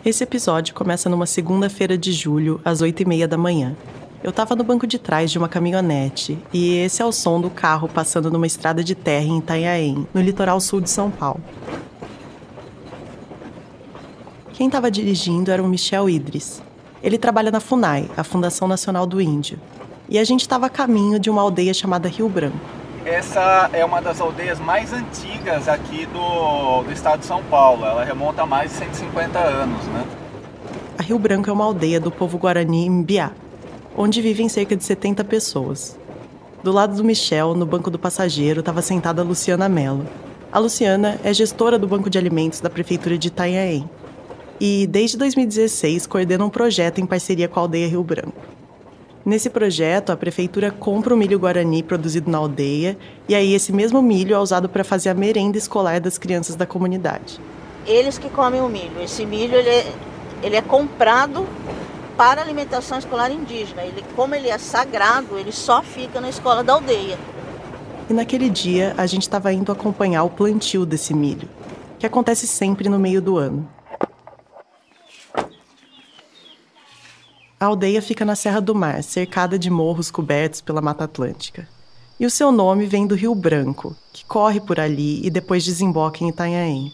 Esse episódio começa numa segunda-feira de julho, às 8h30 da manhã. Eu tava no banco de trás de uma caminhonete e esse é o som do carro passando numa estrada de terra em Itanhaém, no litoral sul de São Paulo. Quem estava dirigindo era o Michel Idris. Ele trabalha na FUNAI, a Fundação Nacional do Índio. E a gente estava a caminho de uma aldeia chamada Rio Branco. Essa é uma das aldeias mais antigas aqui do estado de São Paulo. Ela remonta a mais de 150 anos, né? A Rio Branco é uma aldeia do povo Guarani Mbiá, onde vivem cerca de 70 pessoas. Do lado do Michel, no banco do passageiro, estava sentada a Luciana Mello. A Luciana é gestora do Banco de Alimentos da Prefeitura de Itanhaém. E, desde 2016, coordena um projeto em parceria com a aldeia Rio Branco. Nesse projeto, a prefeitura compra o milho guarani produzido na aldeia e aí esse mesmo milho é usado para fazer a merenda escolar das crianças da comunidade. Eles que comem o milho. Esse milho ele é comprado para alimentação escolar indígena. Como ele é sagrado, ele só fica na escola da aldeia. E naquele dia, a gente estava indo acompanhar o plantio desse milho, que acontece sempre no meio do ano. A aldeia fica na Serra do Mar, cercada de morros cobertos pela Mata Atlântica. E o seu nome vem do Rio Branco, que corre por ali e depois desemboca em Itanhaém.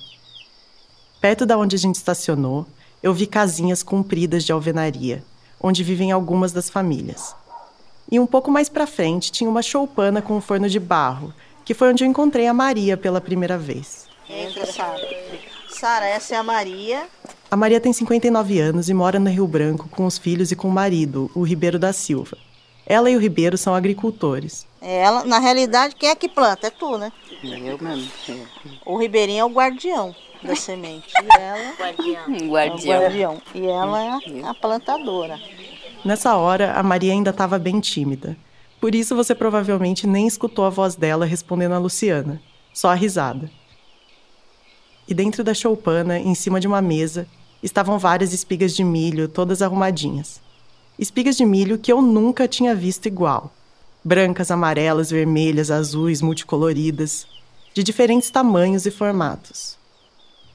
Perto da onde a gente estacionou, eu vi casinhas compridas de alvenaria, onde vivem algumas das famílias. E um pouco mais pra frente tinha uma choupana com um forno de barro, que foi onde eu encontrei a Maria pela primeira vez. Entra, Sara. Sara, essa é a Maria. A Maria tem 59 anos e mora no Rio Branco com os filhos e com o marido, o Ribeiro da Silva. Ela e o Ribeiro são agricultores. Ela, na realidade, quem é que planta? É tu, né? Eu mesmo. O Ribeirinho é o guardião da semente. E ela... Guardião. E ela é a plantadora. Nessa hora, a Maria ainda estava bem tímida. Por isso você provavelmente nem escutou a voz dela respondendo a Luciana. Só a risada. E dentro da choupana, em cima de uma mesa, estavam várias espigas de milho, todas arrumadinhas. Espigas de milho que eu nunca tinha visto igual. Brancas, amarelas, vermelhas, azuis, multicoloridas, de diferentes tamanhos e formatos.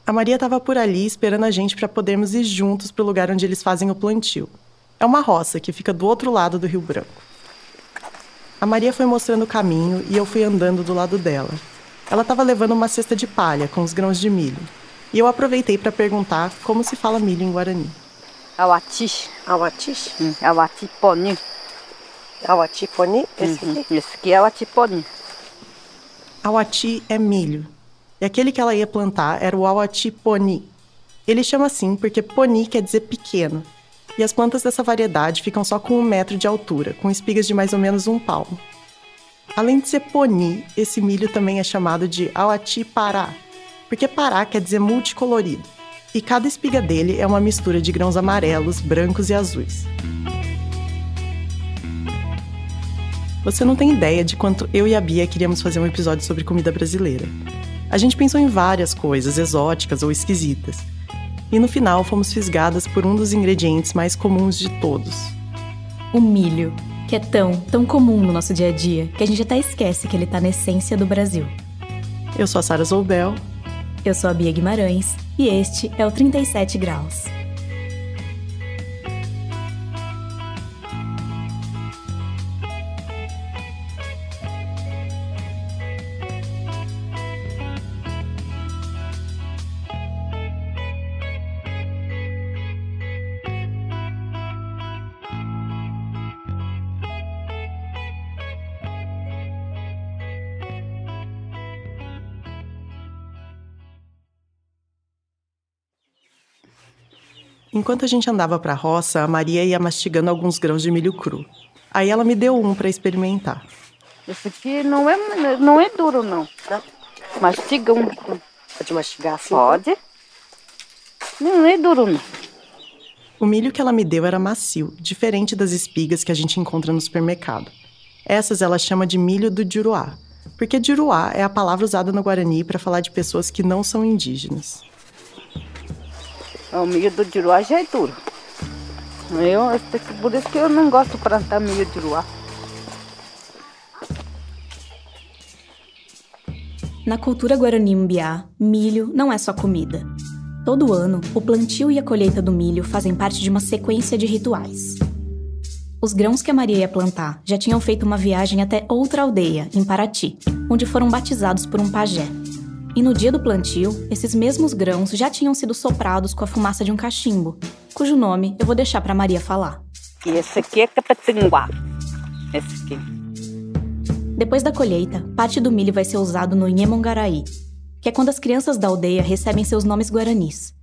A Maria estava por ali esperando a gente para podermos ir juntos para o lugar onde eles fazem o plantio. É uma roça que fica do outro lado do Rio Branco. A Maria foi mostrando o caminho e eu fui andando do lado dela. Ela estava levando uma cesta de palha com os grãos de milho. E eu aproveitei para perguntar como se fala milho em Guarani. Awati. Awati? Awatiponi. Awatiponi? Esse aqui? Esse aqui é awatiponi. Awati é milho. E aquele que ela ia plantar era o awatiponi. Ele chama assim porque poni quer dizer pequeno. E as plantas dessa variedade ficam só com 1 metro de altura, com espigas de mais ou menos 1 palmo. Além de ser poni, esse milho também é chamado de awatipará, porque pará quer dizer multicolorido. E cada espiga dele é uma mistura de grãos amarelos, brancos e azuis. Você não tem ideia de quanto eu e a Bia queríamos fazer um episódio sobre comida brasileira. A gente pensou em várias coisas exóticas ou esquisitas. E no final fomos fisgadas por um dos ingredientes mais comuns de todos. O milho, que é tão comum no nosso dia a dia, que a gente até esquece que ele tá na essência do Brasil. Eu sou a Sara Zoubel. Eu sou a Bia Guimarães e este é o 37 Graus. Enquanto a gente andava para a roça, a Maria ia mastigando alguns grãos de milho cru. Aí ela me deu um para experimentar. Esse aqui não é duro, não. Mastiga um. Pode mastigar assim? Pode. Não é duro, não. O milho que ela me deu era macio, diferente das espigas que a gente encontra no supermercado. Essas ela chama de milho do Juruá, porque Juruá é a palavra usada no Guarani para falar de pessoas que não são indígenas. O milho do Juruá já é duro. Por isso que eu não gosto de plantar milho de Juruá. Na cultura Guarani Mbiá, milho não é só comida. Todo ano, o plantio e a colheita do milho fazem parte de uma sequência de rituais. Os grãos que a Maria ia plantar já tinham feito uma viagem até outra aldeia, em Paraty, onde foram batizados por um pajé. E no dia do plantio, esses mesmos grãos já tinham sido soprados com a fumaça de um cachimbo, cujo nome eu vou deixar para Maria falar. E esse aqui é capatinguá. Esse aqui. Depois da colheita, parte do milho vai ser usado no Nhemongarai, que é quando as crianças da aldeia recebem seus nomes guaranis.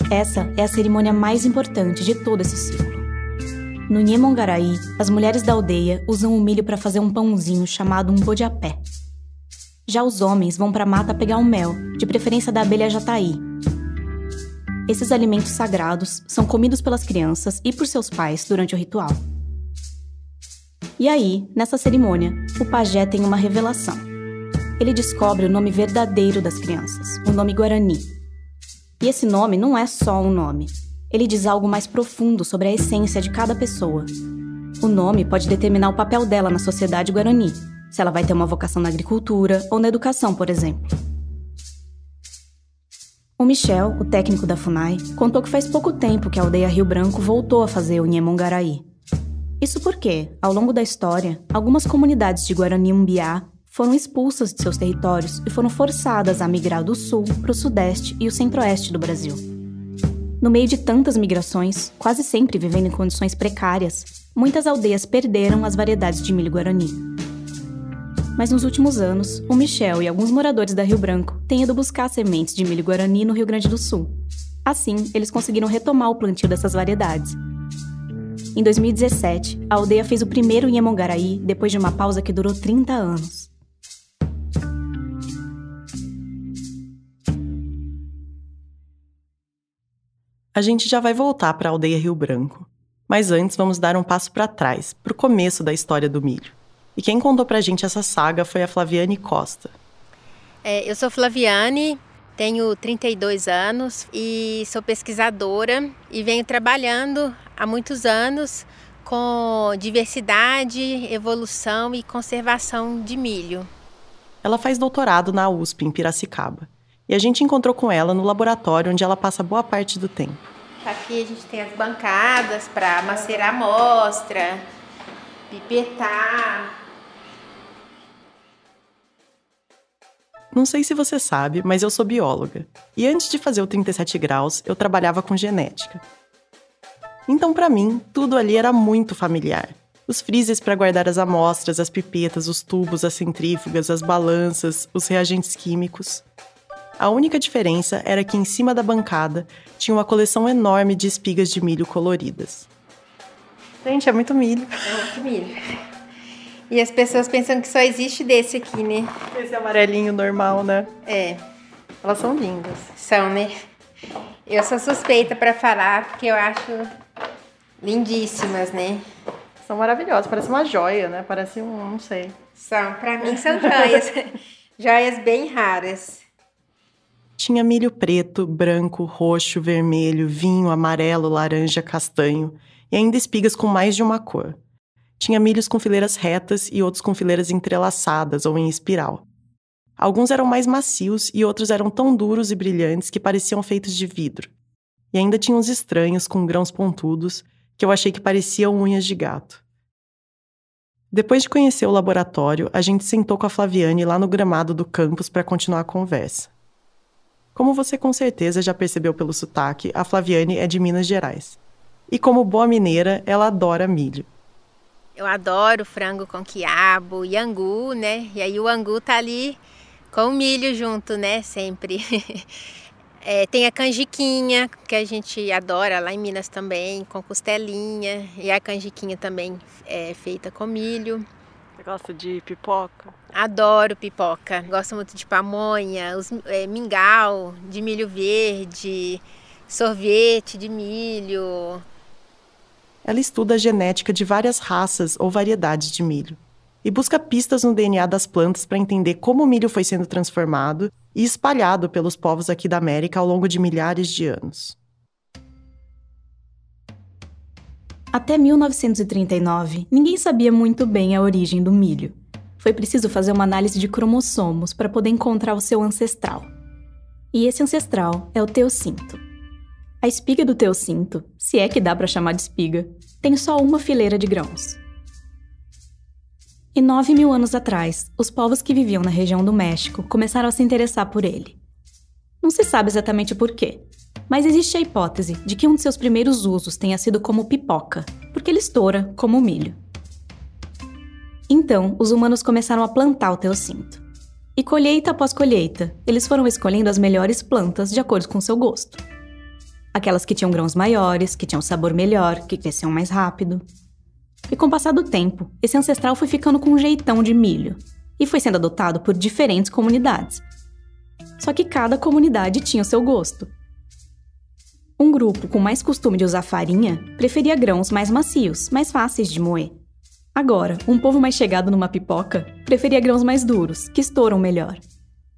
Essa é a cerimônia mais importante de todo esse ciclo. No Nhemongarai, as mulheres da aldeia usam o milho para fazer um pãozinho chamado um bodiapé. Já os homens vão para a mata pegar um mel, de preferência da abelha jataí. Esses alimentos sagrados são comidos pelas crianças e por seus pais durante o ritual. E aí, nessa cerimônia, o pajé tem uma revelação. Ele descobre o nome verdadeiro das crianças, o nome guarani. E esse nome não é só um nome. Ele diz algo mais profundo sobre a essência de cada pessoa. O nome pode determinar o papel dela na sociedade guarani, se ela vai ter uma vocação na agricultura ou na educação, por exemplo. O Michel, o técnico da FUNAI, contou que faz pouco tempo que a aldeia Rio Branco voltou a fazer o Nhemongarai. Isso porque, ao longo da história, algumas comunidades de Guarani Umbiá foram expulsas de seus territórios e foram forçadas a migrar do sul para o sudeste e o centro-oeste do Brasil. No meio de tantas migrações, quase sempre vivendo em condições precárias, muitas aldeias perderam as variedades de milho guarani. Mas nos últimos anos, o Michel e alguns moradores da Rio Branco têm ido buscar sementes de milho guarani no Rio Grande do Sul. Assim, eles conseguiram retomar o plantio dessas variedades. Em 2017, a aldeia fez o primeiro Nhemongarai depois de uma pausa que durou 30 anos. A gente já vai voltar para a aldeia Rio Branco. Mas antes vamos dar um passo para trás, para o começo da história do milho. E quem contou pra gente essa saga foi a Flaviane Costa. Eu sou Flaviane, tenho 32 anos e sou pesquisadora e venho trabalhando há muitos anos com diversidade, evolução e conservação de milho. Ela faz doutorado na USP, em Piracicaba. E a gente encontrou com ela no laboratório onde ela passa boa parte do tempo. Aqui a gente tem as bancadas para macerar a amostra, pipetar. Não sei se você sabe, mas eu sou bióloga. E antes de fazer o 37 graus, eu trabalhava com genética. Então, para mim, tudo ali era muito familiar. Os freezers para guardar as amostras, as pipetas, os tubos, as centrífugas, as balanças, os reagentes químicos. A única diferença era que em cima da bancada tinha uma coleção enorme de espigas de milho coloridas. Gente, é muito milho. É muito milho. E as pessoas pensam que só existe desse aqui, né? Esse amarelinho normal, né? É. Elas são lindas. São, né? Eu sou suspeita para falar, porque eu acho lindíssimas, né? São maravilhosas, parece uma joia, né? Parece não sei. São, para mim são joias. Joias bem raras. Tinha milho preto, branco, roxo, vermelho, vinho, amarelo, laranja, castanho e ainda espigas com mais de uma cor. Tinha milhos com fileiras retas e outros com fileiras entrelaçadas ou em espiral. Alguns eram mais macios e outros eram tão duros e brilhantes que pareciam feitos de vidro. E ainda tinha uns estranhos com grãos pontudos que eu achei que pareciam unhas de gato. Depois de conhecer o laboratório, a gente sentou com a Flaviane lá no gramado do campus para continuar a conversa. Como você com certeza já percebeu pelo sotaque, a Flaviane é de Minas Gerais. E como boa mineira, ela adora milho. Eu adoro frango com quiabo e angu, né? E aí o angu tá ali com o milho junto, né? Sempre. Tem a canjiquinha, que a gente adora lá em Minas também, com costelinha. E a canjiquinha também é feita com milho. Você gosta de pipoca? Adoro pipoca. Gosto muito de pamonha, mingau de milho verde, sorvete de milho. Ela estuda a genética de várias raças ou variedades de milho e busca pistas no DNA das plantas para entender como o milho foi sendo transformado e espalhado pelos povos aqui da América ao longo de milhares de anos. Até 1939, ninguém sabia muito bem a origem do milho. Foi preciso fazer uma análise de cromossomos para poder encontrar o seu ancestral. E esse ancestral é o teoscinto. A espiga do teoscinto, se é que dá para chamar de espiga, tem só uma fileira de grãos. E 9.000 anos atrás, os povos que viviam na região do México começaram a se interessar por ele. Não se sabe exatamente por quê, mas existe a hipótese de que um de seus primeiros usos tenha sido como pipoca, porque ele estoura como o milho. Então, os humanos começaram a plantar o teoscinto. E colheita após colheita, eles foram escolhendo as melhores plantas de acordo com seu gosto. Aquelas que tinham grãos maiores, que tinham sabor melhor, que cresciam mais rápido. E com o passar do tempo, esse ancestral foi ficando com um jeitão de milho e foi sendo adotado por diferentes comunidades. Só que cada comunidade tinha o seu gosto. Um grupo com mais costume de usar farinha preferia grãos mais macios, mais fáceis de moer. Agora, um povo mais chegado numa pipoca preferia grãos mais duros, que estouram melhor.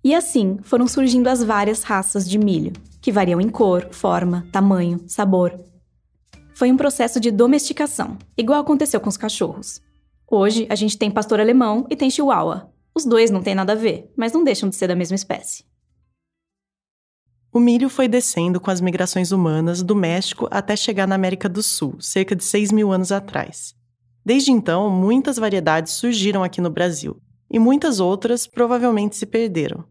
E assim foram surgindo as várias raças de milho, que variam em cor, forma, tamanho, sabor. Foi um processo de domesticação, igual aconteceu com os cachorros. Hoje, a gente tem pastor alemão e tem chihuahua. Os dois não têm nada a ver, mas não deixam de ser da mesma espécie. O milho foi descendo com as migrações humanas do México até chegar na América do Sul, cerca de 6.000 anos atrás. Desde então, muitas variedades surgiram aqui no Brasil, e muitas outras provavelmente se perderam.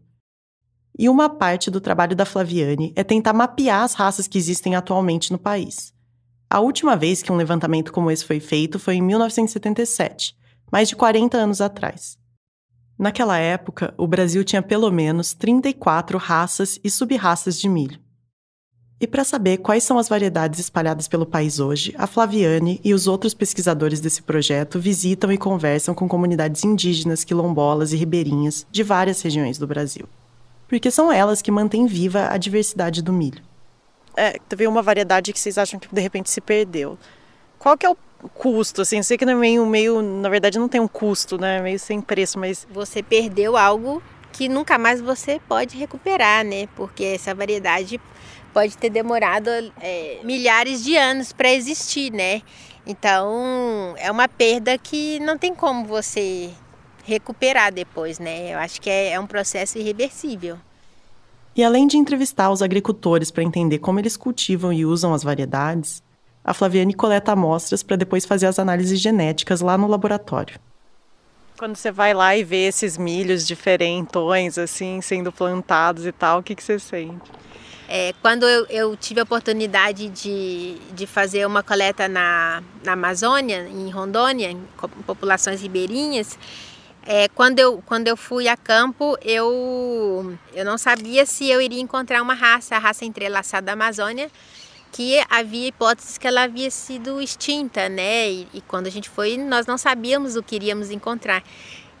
E uma parte do trabalho da Flaviane é tentar mapear as raças que existem atualmente no país. A última vez que um levantamento como esse foi feito foi em 1977, mais de 40 anos atrás. Naquela época, o Brasil tinha pelo menos 34 raças e sub-raças de milho. E para saber quais são as variedades espalhadas pelo país hoje, a Flaviane e os outros pesquisadores desse projeto visitam e conversam com comunidades indígenas, quilombolas e ribeirinhas de várias regiões do Brasil. Porque são elas que mantêm viva a diversidade do milho. Teve uma variedade que vocês acham que de repente se perdeu. Qual que é o custo? Assim, eu sei que não é meio, na verdade não tem um custo, né? Meio sem preço, mas... Você perdeu algo que nunca mais você pode recuperar, né? Porque essa variedade pode ter demorado milhares de anos para existir, né? Então, é uma perda que não tem como você recuperar depois, né? Eu acho que é um processo irreversível. E além de entrevistar os agricultores para entender como eles cultivam e usam as variedades, a Flaviane coleta amostras para depois fazer as análises genéticas lá no laboratório. Quando você vai lá e vê esses milhos diferentões, assim, sendo plantados e tal, o que você sente? Quando eu tive a oportunidade de fazer uma coleta na Amazônia, em Rondônia, em populações ribeirinhas, quando eu fui a campo, eu não sabia se eu iria encontrar a raça entrelaçada da Amazônia, que havia hipóteses que ela havia sido extinta, né? E quando a gente foi, nós não sabíamos o que iríamos encontrar.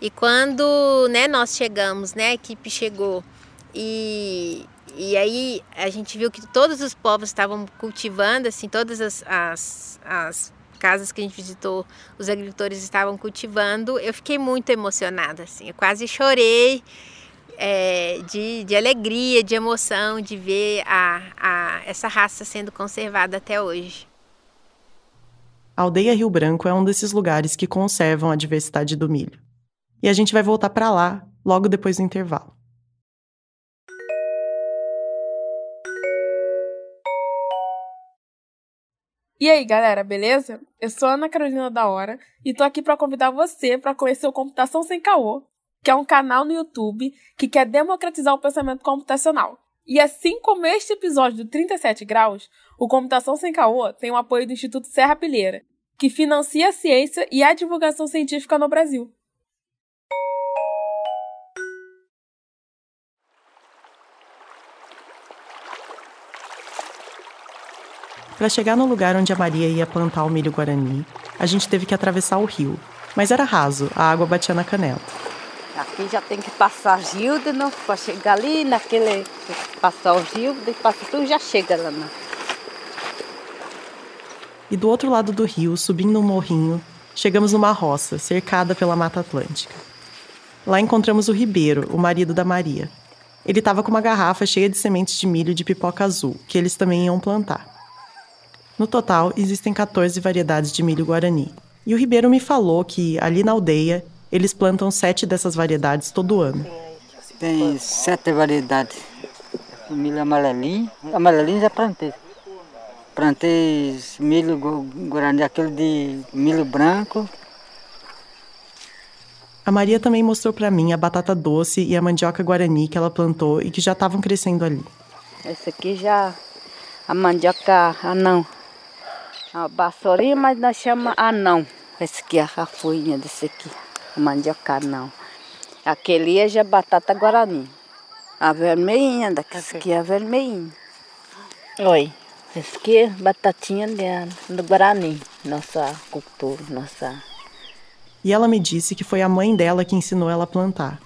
E quando, né, nós chegamos, né, a equipe chegou, e aí a gente viu que todos os povos estavam cultivando, assim, todas as casas que a gente visitou, os agricultores estavam cultivando. Eu fiquei muito emocionada, assim, eu quase chorei de alegria, de emoção, de ver essa raça sendo conservada até hoje. A aldeia Rio Branco é um desses lugares que conservam a diversidade do milho. E a gente vai voltar para lá logo depois do intervalo. E aí, galera, beleza? Eu sou a Ana Carolina da Hora e tô aqui para convidar você para conhecer o Computação Sem Caô, que é um canal no YouTube que quer democratizar o pensamento computacional. E assim como este episódio do 37 Graus, o Computação Sem Caô tem o apoio do Instituto Serra Pilheira, que financia a ciência e a divulgação científica no Brasil. Para chegar no lugar onde a Maria ia plantar o milho guarani, a gente teve que atravessar o rio. Mas era raso, a água batia na canela. Aqui já tem que passar rio de novo para chegar ali naquele... Passar o rio, depois tudo já chega lá. Né? E do outro lado do rio, subindo um morrinho, chegamos numa roça, cercada pela Mata Atlântica. Lá encontramos o Ribeiro, o marido da Maria. Ele estava com uma garrafa cheia de sementes de milho de pipoca azul, que eles também iam plantar. No total, existem 14 variedades de milho guarani. E o Ribeiro me falou que, ali na aldeia, eles plantam 7 dessas variedades todo ano. Tem 7 variedades. O milho amarelinho. Amarelinho já plantei. Plantei milho guarani, aquele de milho branco. A Maria também mostrou para mim a batata doce e a mandioca guarani que ela plantou e que já estavam crescendo ali. Esse aqui já, a mandioca anão. A vassourinha, mas nós chamamos anão. Esse aqui é a folhinha desse aqui, a mandioca anão. Aquele é já batata guarani. A vermelhinha, daqui aqui é a vermelhinha. Oi, esse aqui é batatinha do guarani, nossa cultura, nossa... E ela me disse que foi a mãe dela que ensinou ela a plantar.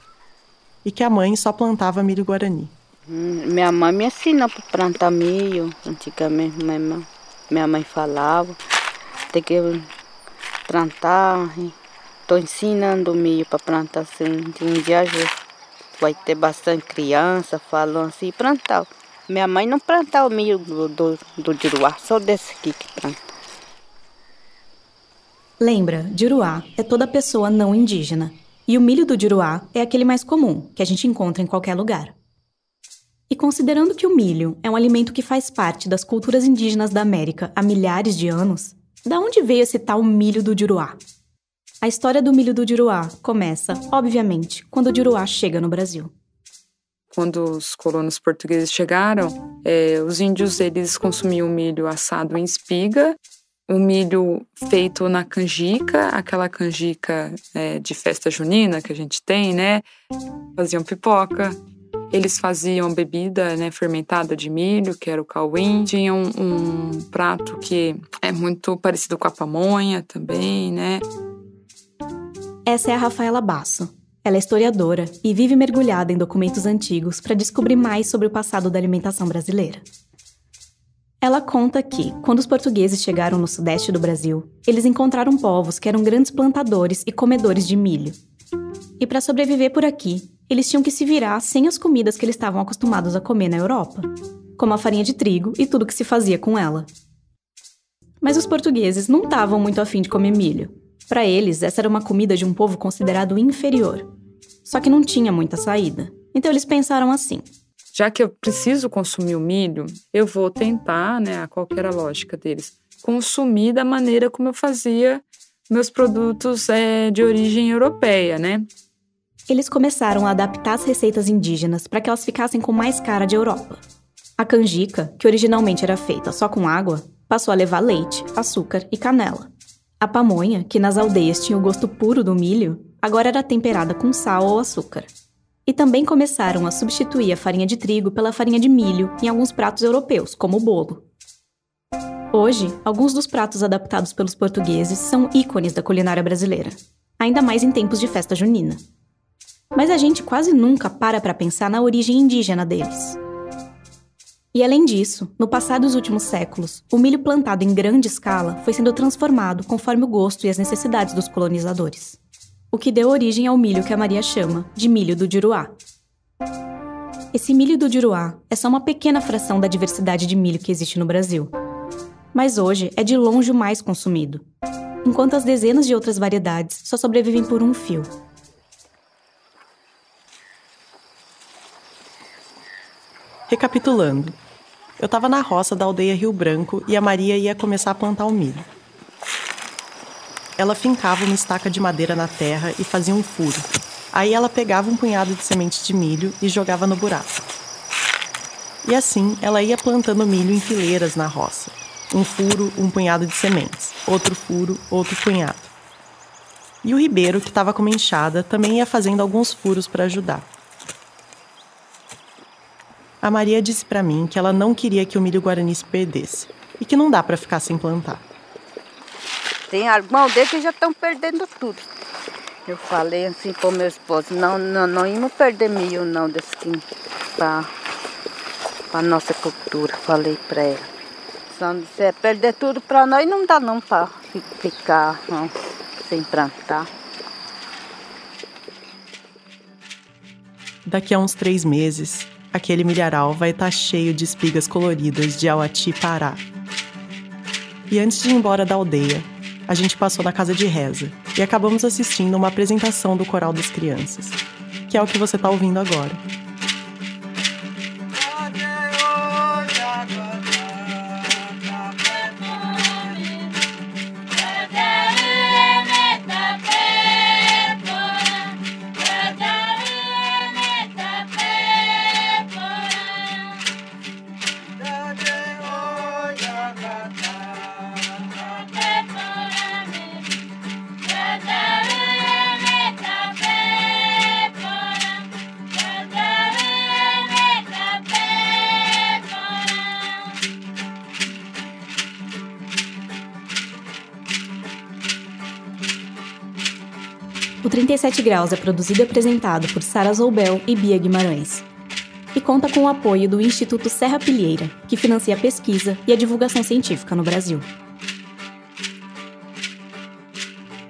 E que a mãe só plantava milho guarani. Minha mãe me ensinou para plantar milho. Antigamente minha mãe falava. Tem que plantar. Estou ensinando milho para plantar assim. De um dia vai ter bastante criança falando assim, plantar. Minha mãe não plantava o milho do Juruá, só desse aqui que planta. Lembra, Juruá é toda pessoa não indígena. E o milho do Juruá é aquele mais comum, que a gente encontra em qualquer lugar. E considerando que o milho é um alimento que faz parte das culturas indígenas da América há milhares de anos, da onde veio esse tal milho do Juruá? A história do milho do Juruá começa, obviamente, quando o Juruá chega no Brasil. Quando os colonos portugueses chegaram, os índios eles consumiam milho assado em espiga, o milho feito na canjica, aquela canjica de festa junina que a gente tem, né? Faziam pipoca. Eles faziam bebida, né, fermentada de milho, que era o cauim. Tinha um prato que é muito parecido com a pamonha também, né? Essa é a Rafaela Basso. Ela é historiadora e vive mergulhada em documentos antigos para descobrir mais sobre o passado da alimentação brasileira. Ela conta que, quando os portugueses chegaram no sudeste do Brasil, eles encontraram povos que eram grandes plantadores e comedores de milho. E para sobreviver por aqui, eles tinham que se virar sem as comidas que eles estavam acostumados a comer na Europa, como a farinha de trigo e tudo que se fazia com ela. Mas os portugueses não estavam muito afim de comer milho. Para eles, essa era uma comida de um povo considerado inferior. Só que não tinha muita saída. Então eles pensaram assim: já que eu preciso consumir o milho, eu vou tentar, né, qual que era a lógica deles, consumir da maneira como eu fazia meus produtos de origem europeia, né? Eles começaram a adaptar as receitas indígenas para que elas ficassem com mais cara de Europa. A canjica, que originalmente era feita só com água, passou a levar leite, açúcar e canela. A pamonha, que nas aldeias tinha o gosto puro do milho, agora era temperada com sal ou açúcar. E também começaram a substituir a farinha de trigo pela farinha de milho em alguns pratos europeus, como o bolo. Hoje, alguns dos pratos adaptados pelos portugueses são ícones da culinária brasileira, ainda mais em tempos de festa junina. Mas a gente quase nunca para pensar na origem indígena deles. E além disso, no passar dos últimos séculos, o milho plantado em grande escala foi sendo transformado conforme o gosto e as necessidades dos colonizadores. O que deu origem ao milho que a Maria chama de milho do Juruá. Esse milho do Juruá é só uma pequena fração da diversidade de milho que existe no Brasil. Mas hoje é de longe o mais consumido, enquanto as dezenas de outras variedades só sobrevivem por um fio. Recapitulando, eu estava na roça da aldeia Rio Branco e a Maria ia começar a plantar o milho. Ela fincava uma estaca de madeira na terra e fazia um furo. Aí ela pegava um punhado de sementes de milho e jogava no buraco. E assim ela ia plantando milho em fileiras na roça. Um furo, um punhado de sementes. Outro furo, outro punhado. E o Ribeiro, que estava com uma enxada, também ia fazendo alguns furos para ajudar. A Maria disse para mim que ela não queria que o milho guarani se perdesse e que não dá para ficar sem plantar. Tem alguma aldeia que já estão perdendo tudo. Eu falei assim para o meu esposo, não íamos perder milho não desse para a nossa cultura, falei para ela. Se é perder tudo para nós, não dá não para ficar não, sem plantar. Daqui a uns 3 meses, aquele milharal vai estar cheio de espigas coloridas de Auati, Pará. E antes de ir embora da aldeia, a gente passou na casa de reza e acabamos assistindo uma apresentação do Coral das Crianças, que é o que você está ouvindo agora. O 37 Graus é produzido e apresentado por Sara Zoubel e Bia Guimarães. E conta com o apoio do Instituto Serra Pilheira, que financia a pesquisa e a divulgação científica no Brasil.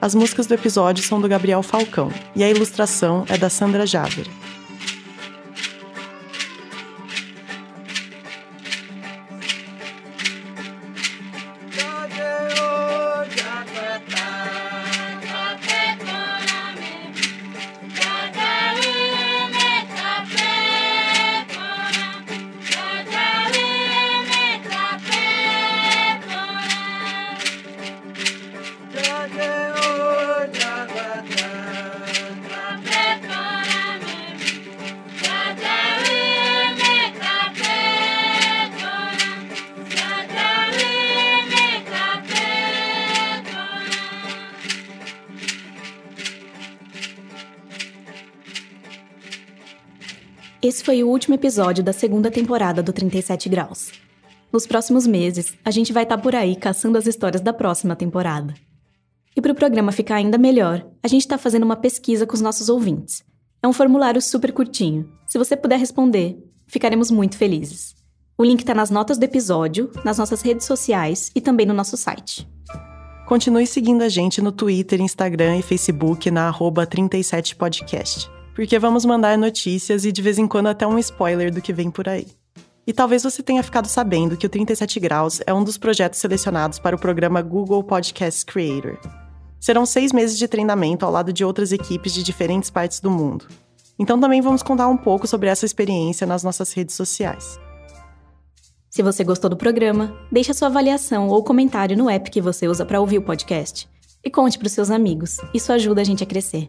As músicas do episódio são do Gabriel Falcão e a ilustração é da Sandra Javer. Esse foi o último episódio da segunda temporada do 37 Graus. Nos próximos meses, a gente vai estar por aí caçando as histórias da próxima temporada. E para o programa ficar ainda melhor, a gente está fazendo uma pesquisa com os nossos ouvintes. É um formulário super curtinho. Se você puder responder, ficaremos muito felizes. O link está nas notas do episódio, nas nossas redes sociais e também no nosso site. Continue seguindo a gente no Twitter, Instagram e Facebook na @37podcast. Porque vamos mandar notícias e de vez em quando até um spoiler do que vem por aí. E talvez você tenha ficado sabendo que o 37 Graus é um dos projetos selecionados para o programa Google Podcast Creator. Serão 6 meses de treinamento ao lado de outras equipes de diferentes partes do mundo. Então também vamos contar um pouco sobre essa experiência nas nossas redes sociais. Se você gostou do programa, deixe a sua avaliação ou comentário no app que você usa para ouvir o podcast. E conte para os seus amigos. Isso ajuda a gente a crescer.